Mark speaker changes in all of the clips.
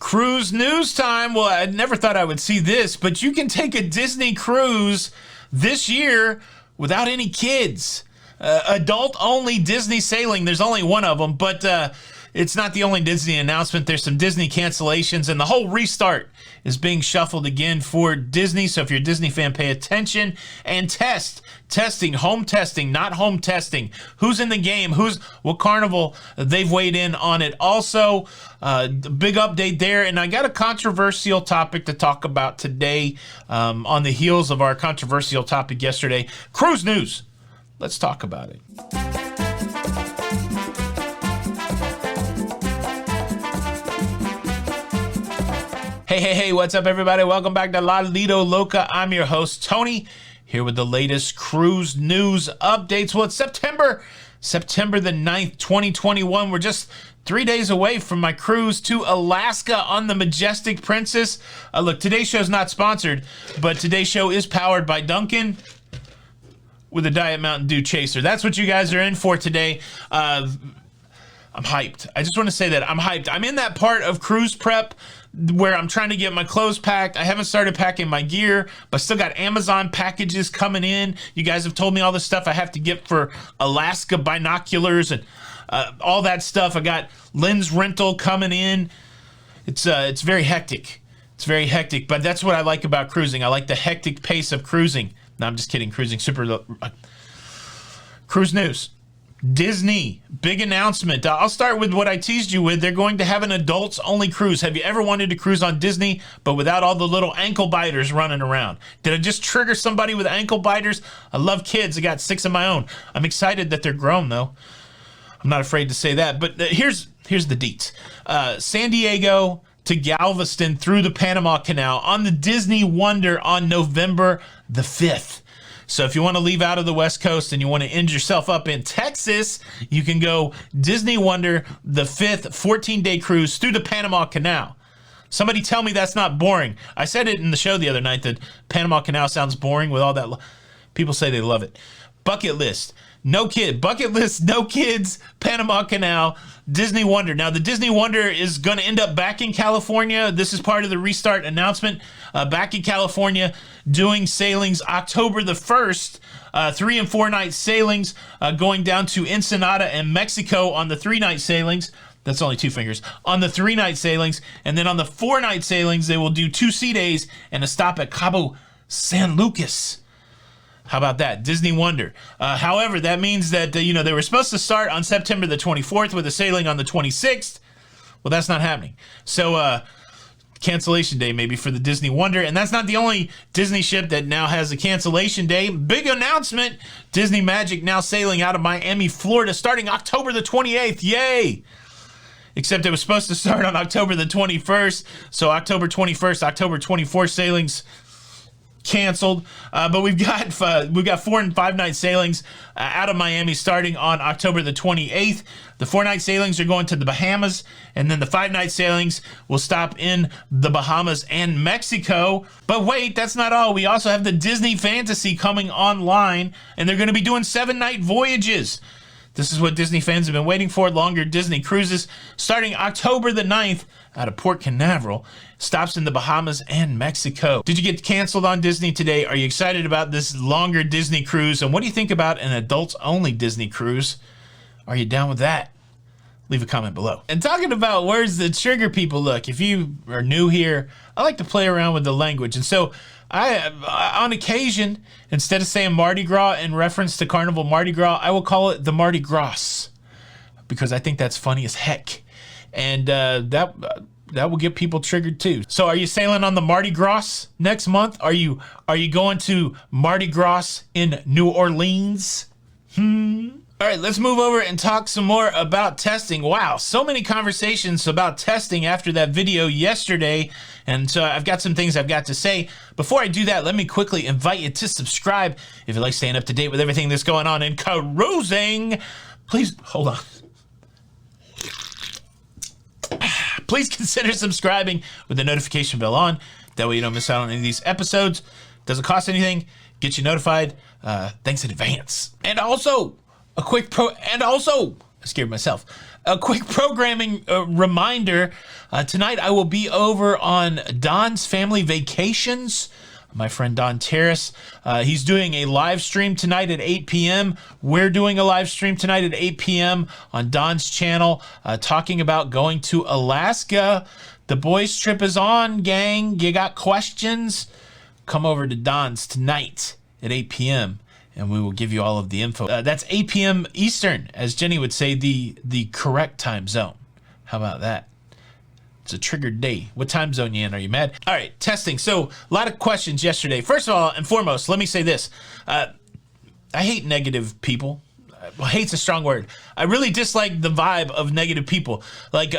Speaker 1: Cruise news time. Well, I never thought I would see this, but you can take a Disney cruise this year without any kids. Adult-only Disney sailing. There's only one of them, but it's not the only Disney announcement. There's some Disney cancellations, and the whole restart is being shuffled again for Disney. So if you're a Disney fan, pay attention and testing, home testing, not home testing. Who's in the game? What Carnival? They've weighed in on it. Also, big update there. And I got a controversial topic to talk about today on the heels of our controversial topic yesterday. Cruise news. Let's talk about it. Hey, what's up, everybody? Welcome back to Lido, Loca. I'm your host, Tony, here with the latest cruise news updates. Well, it's September the 9th, 2021. We're just 3 days away from my cruise to Alaska on the Majestic Princess. Look, today's show is not sponsored, but today's show is powered by Dunkin' with a Diet Mountain Dew Chaser. That's what you guys are in for today. I'm hyped. I just want to say that I'm hyped. I'm in that part of cruise prep where I'm trying to get my clothes packed. I haven't started packing my gear, but still got Amazon packages coming in. You guys have told me all the stuff I have to get for Alaska binoculars and all that stuff. I got lens rental coming in. It's very hectic. It's very hectic, but that's what I like about cruising. I like the hectic pace of cruising. No, I'm just kidding. Cruising super. Cruise news. Disney, big announcement. I'll start with what I teased you with. They're going to have an adults-only cruise. Have you ever wanted to cruise on Disney, but without all the little ankle biters running around? Did I just trigger somebody with ankle biters? I love kids. I got 6 of my own. I'm excited that they're grown, though. I'm not afraid to say that. But here's the deets. San Diego to Galveston through the Panama Canal on the Disney Wonder on November the 5th. So if you want to leave out of the West Coast and you want to end yourself up in Texas, you can go Disney Wonder the 5th 14-day cruise through the Panama Canal. Somebody tell me that's not boring. I said it in the show the other night that Panama Canal sounds boring with all that. People say they love it. Bucket list. Bucket list, no kids, Panama Canal, Disney Wonder. Now, the Disney Wonder is going to end up back in California. This is part of the restart announcement. Back in California, doing sailings October the 1st, 3 and 4 night sailings, going down to Ensenada and Mexico on the 3-night sailings. That's only 2 fingers. On the 3-night sailings. And then on the 4-night sailings, they will do 2 sea days and a stop at Cabo San Lucas. How about that? Disney Wonder. However, that means that, they were supposed to start on September the 24th with a sailing on the 26th. Well, that's not happening. So, cancellation day maybe for the Disney Wonder. And that's not the only Disney ship that now has a cancellation day. Big announcement. Disney Magic now sailing out of Miami, Florida, starting October the 28th. Yay! Except it was supposed to start on October the 21st. So October 21st, October 24th sailings canceled, but we've got 4 and 5 night sailings out of Miami starting on October the 28th. The 4-night sailings are going to the Bahamas, and then the 5-night sailings will stop in the Bahamas and Mexico. But wait, that's not all. We also have the Disney Fantasy coming online, and they're going to be doing 7-night voyages. This is what Disney fans have been waiting for, longer Disney cruises starting October the 9th out of Port Canaveral. Stops in the Bahamas and Mexico. Did you get canceled on Disney today? Are you excited about this longer Disney cruise? And what do you think about an adults-only Disney cruise? Are you down with that? Leave a comment below. And talking about words that trigger people, look, if you are new here, I like to play around with the language. And so I, on occasion, instead of saying Mardi Gras in reference to Carnival Mardi Gras, I will call it the Mardi Gras because I think that's funny as heck. And that will get people triggered too. So are you sailing on the Mardi Gras next month? Are you going to Mardi Gras in New Orleans? All right, let's move over and talk some more about testing. Wow, so many conversations about testing after that video yesterday. And so I've got some things I've got to say. Before I do that, let me quickly invite you to subscribe if you like staying up to date with everything that's going on in cruising. Please, hold on. Please consider subscribing with the notification bell on. That way you don't miss out on any of these episodes. Doesn't cost anything. Gets you notified. Thanks in advance. And also, scared myself. A quick programming reminder. Tonight I will be over on Don's Family Vacations. My friend Don Terrace, he's doing a live stream tonight at 8 p.m. We're doing a live stream tonight at 8 p.m. on Don's channel, talking about going to Alaska. The boys' trip is on, gang. You got questions? Come over to Don's tonight at 8 p.m. and we will give you all of the info. That's 8 p.m. Eastern, as Jenny would say, the correct time zone. How about that? It's a triggered day. What time zone you in? Are you mad? All right, testing. So a lot of questions yesterday. First of all and foremost, let me say this. I hate negative people. Well, hate's a strong word. I really dislike the vibe of negative people. Like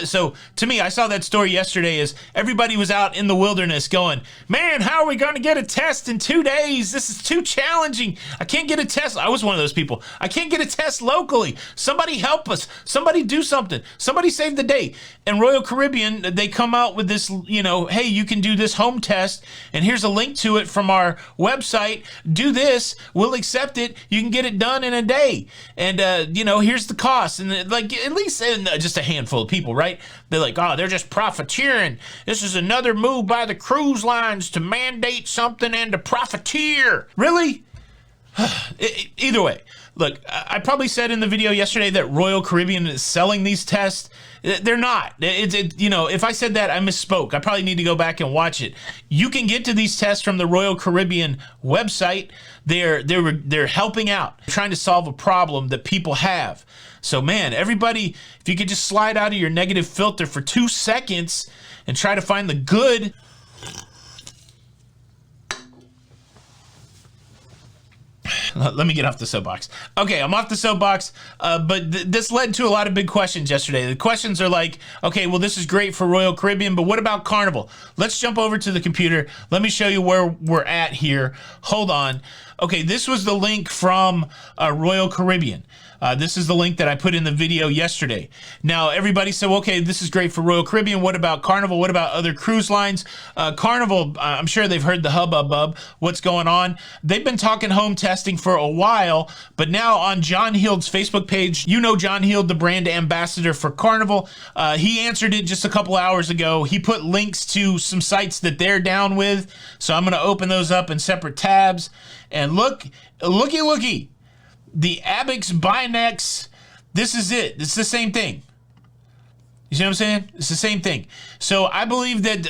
Speaker 1: so to me, I saw that story yesterday as everybody was out in the wilderness going, man, how are we going to get a test in 2 days? This is too challenging. I can't get a test. I was one of those people. I can't get a test locally. Somebody help us. Somebody do something. Somebody save the day. And Royal Caribbean, they come out with this, hey, you can do this home test and here's a link to it from our website. Do this. We'll accept it. You can get it done in a day. And, here's the cost. And at least just a handful of people, right? They're like, oh, they're just profiteering. This is another move by the cruise lines to mandate something and to profiteer. Really? Either way, look, I probably said in the video yesterday that Royal Caribbean is selling these tests. They're not. If I said that, I misspoke. I probably need to go back and watch it. You can get to these tests from the Royal Caribbean website. They're helping out, trying to solve a problem that people have. So, man, everybody, if you could just slide out of your negative filter for 2 seconds and try to find the good. Let me get off the soapbox. Okay, I'm off the soapbox, but this led to a lot of big questions yesterday. The questions are like, okay, well, this is great for Royal Caribbean, but what about Carnival? Let's jump over to the computer. Let me show you where we're at here. Hold on. Okay, this was the link from Royal Caribbean. This is the link that I put in the video yesterday. Now, everybody said, well, okay, this is great for Royal Caribbean. What about Carnival? What about other cruise lines? Carnival, I'm sure they've heard the hubbub. What's going on? They've been talking home testing for a while, but now on John Heald's Facebook page, John Heald, the brand ambassador for Carnival, he answered it just a couple hours ago. He put links to some sites that they're down with, so I'm going to open those up in separate tabs. And looky. The Abex Binex, this is it. It's the same thing. You see what I'm saying? It's the same thing. So I believe that,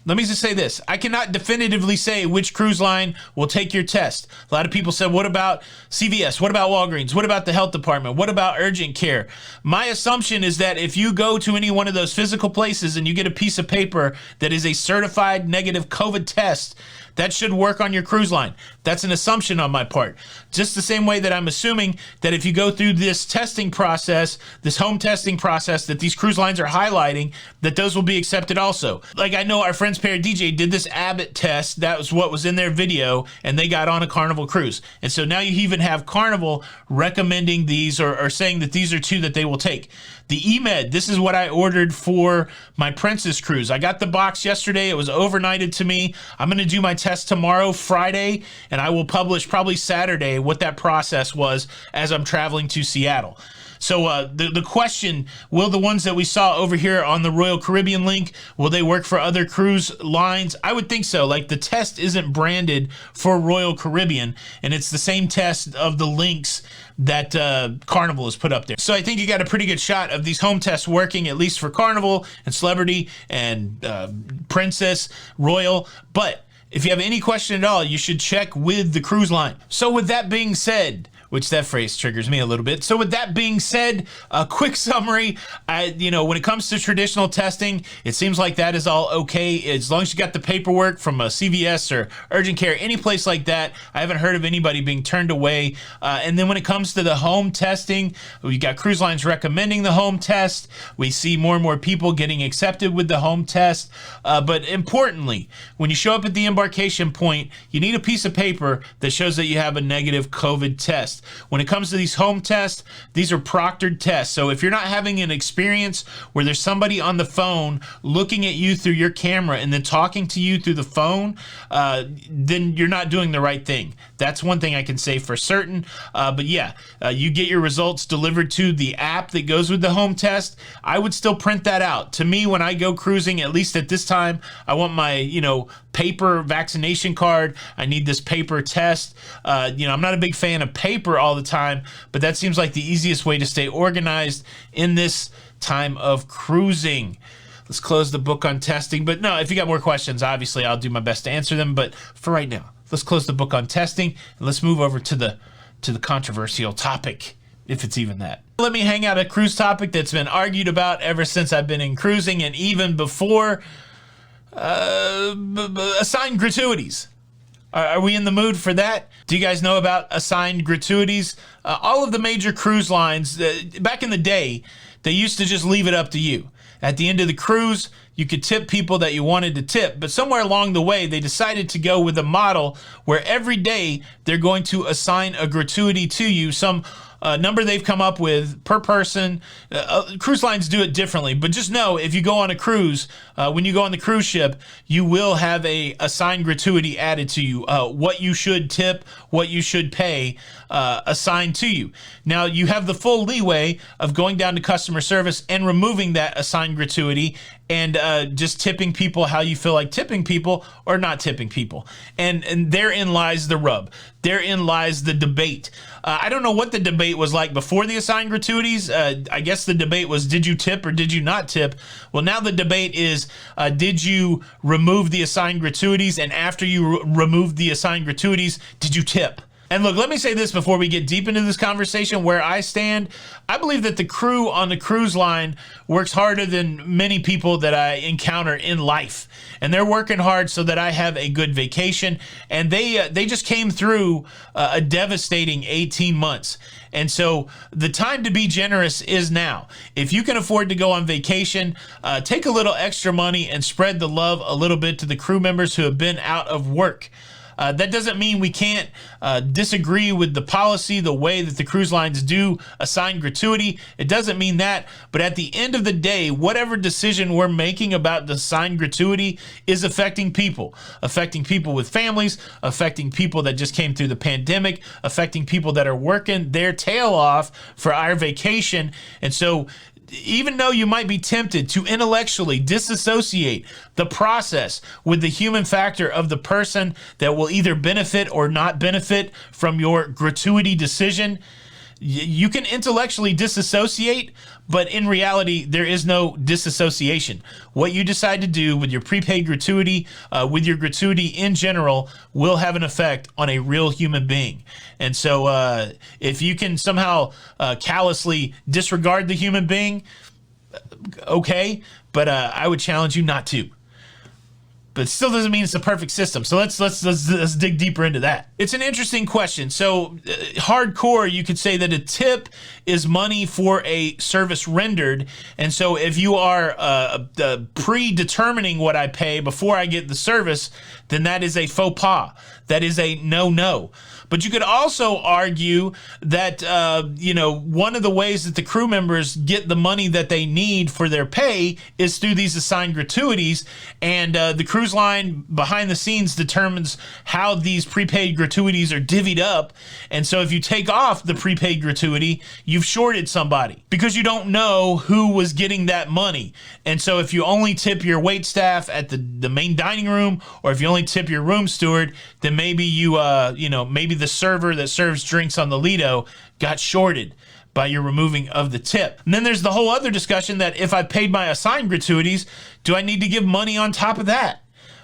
Speaker 1: let me just say this. I cannot definitively say which cruise line will take your test. A lot of people said, what about CVS? What about Walgreens? What about the health department? What about urgent care? My assumption is that if you go to any one of those physical places and you get a piece of paper that is a certified negative COVID test, that should work on your cruise line. That's an assumption on my part. Just the same way that I'm assuming that if you go through this testing process, this home testing process that these cruise lines are highlighting, that those will be accepted also. Like I know our friends Parrot DJ did this Abbott test. That was what was in their video, and they got on a Carnival cruise. And so now you even have Carnival recommending these or saying that these are two that they will take. The eMed, this is what I ordered for my Princess cruise. I got the box yesterday. It was overnighted to me. I'm going to do my test tomorrow, Friday, and I will publish probably Saturday what that process was as I'm traveling to Seattle. So the question, will the ones that we saw over here on the Royal Caribbean link, will they work for other cruise lines? I would think so. Like the test isn't branded for Royal Caribbean, and it's the same test of the links that Carnival has put up there. So I think you got a pretty good shot of these home tests working, at least for Carnival and Celebrity and Princess, Royal. But if you have any question at all, you should check with the cruise line. So with that being said, which that phrase triggers me a little bit. So with that being said, a quick summary, when it comes to traditional testing, it seems like that is all okay. As long as you got the paperwork from a CVS or urgent care, any place like that, I haven't heard of anybody being turned away. And then when it comes to the home testing, we got cruise lines recommending the home test. We see more and more people getting accepted with the home test. But importantly, when you show up at the embarkation point, you need a piece of paper that shows that you have a negative COVID test. test. When it comes to these home tests, these are proctored tests. So if you're not having an experience where there's somebody on the phone looking at you through your camera and then talking to you through the phone, then you're not doing the right thing. That's one thing I can say for certain. But yeah, you get your results delivered to the app that goes with the home test. I would still print that out. To me, when I go cruising, at least at this time, I want my, paper vaccination card. I need this paper test. I'm not a big fan of paper all the time, but that seems like the easiest way to stay organized in this time of cruising. Let's close the book on testing. But no, if you got more questions, obviously I'll do my best to answer them. But for right now, let's close the book on testing and let's move over to the controversial topic, if it's even that. Let me hang out a cruise topic that's been argued about ever since I've been in cruising and even before. Assigned gratuities. Are we in the mood for that? Do you guys know about assigned gratuities? All of the major cruise lines, back in the day, they used to just leave it up to you. At the end of the cruise, you could tip people that you wanted to tip, but somewhere along the way, they decided to go with a model where every day they're going to assign a gratuity to you, some number they've come up with per person. Cruise lines do it differently, but just know if you go on a cruise, when you go on the cruise ship, you will have a assigned gratuity added to you. What you should tip, what you should pay, assigned to you. Now you have the full leeway of going down to customer service and removing that assigned gratuity and just tipping people how you feel like tipping people or not tipping people. And therein lies the rub. Therein lies the debate. I don't know what the debate was like before the assigned gratuities. I guess the debate was, did you tip or did you not tip? Well, now the debate is, did you remove the assigned gratuities? And after you removed the assigned gratuities, did you tip? And look, let me say this before we get deep into this conversation. Where I stand, I believe that the crew on the cruise line works harder than many people that I encounter in life. And they're working hard so that I have a good vacation. And they just came through a devastating 18 months. And so the time to be generous is now. If you can afford to go on vacation, take a little extra money and spread the love a little bit to the crew members who have been out of work. That doesn't mean we can't disagree with the policy, the way that the cruise lines do assign gratuity. It doesn't mean that. But at the end of the day, whatever decision we're making about the assigned gratuity is affecting people with families, affecting people that just came through the pandemic, affecting people that are working their tail off for our vacation. And so even though you might be tempted to intellectually disassociate the process with the human factor of the person that will either benefit or not benefit from your gratuity decision, you can intellectually disassociate, but in reality, there is no disassociation. What you decide to do with your prepaid gratuity, with your gratuity in general, will have an effect on a real human being. And so if you can somehow callously disregard the human being, okay, but I would challenge you not to. But it still doesn't mean it's the perfect system. So let's dig deeper into that. It's an interesting question. So hardcore, you could say that a tip is money for a service rendered. And so if you are predetermining what I pay before I get the service, then that is a faux pas. That is a no-no. But you could also argue that, one of the ways that the crew members get the money that they need for their pay is through these assigned gratuities. And the cruise line behind the scenes determines how these prepaid gratuities are divvied up. And so if you take off the prepaid gratuity, you've shorted somebody because you don't know who was getting that money. And so if you only tip your wait staff at the main dining room, or if you only tip your room steward, then maybe maybe the server that serves drinks on the Lido got shorted by your removing of the tip. And then there's the whole other discussion that if I paid my assigned gratuities, do I need to give money on top of that?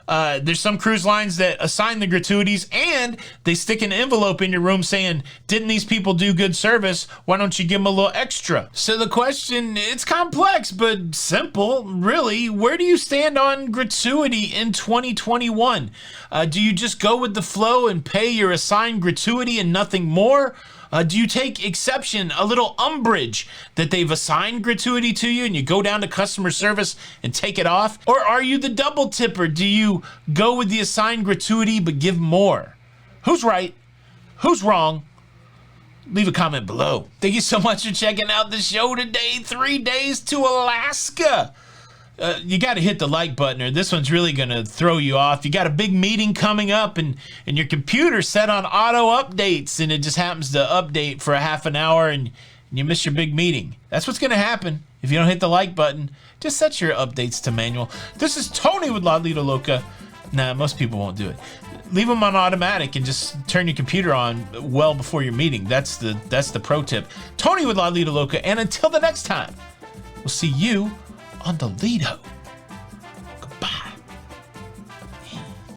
Speaker 1: There's some cruise lines that assign the gratuities and they stick an envelope in your room saying, didn't these people do good service? Why don't you give them a little extra? So the question, it's complex, but simple, really. Where do you stand on gratuity in 2021? Do you just go with the flow and pay your assigned gratuity and nothing more? Do you take exception, a little umbrage that they've assigned gratuity to you and you go down to customer service and take it off? Or are you the double tipper? Do you go with the assigned gratuity but give more? Who's right? Who's wrong? leave a comment below. Thank you so much for checking out the show today. 3 days to Alaska. You got to hit the like button or this one's really going to throw you off. You got a big meeting coming up and your computer's set on auto updates and it just happens to update for a half an hour and you miss your big meeting. That's what's going to happen if you don't hit the like button. Just set your updates to manual. This is Tony with Lido Loca. Nah, most people won't do it. Leave them on automatic and just turn your computer on well before your meeting. That's the pro tip. Tony with Lido Loca, and until the next time, we'll see you on the Lido.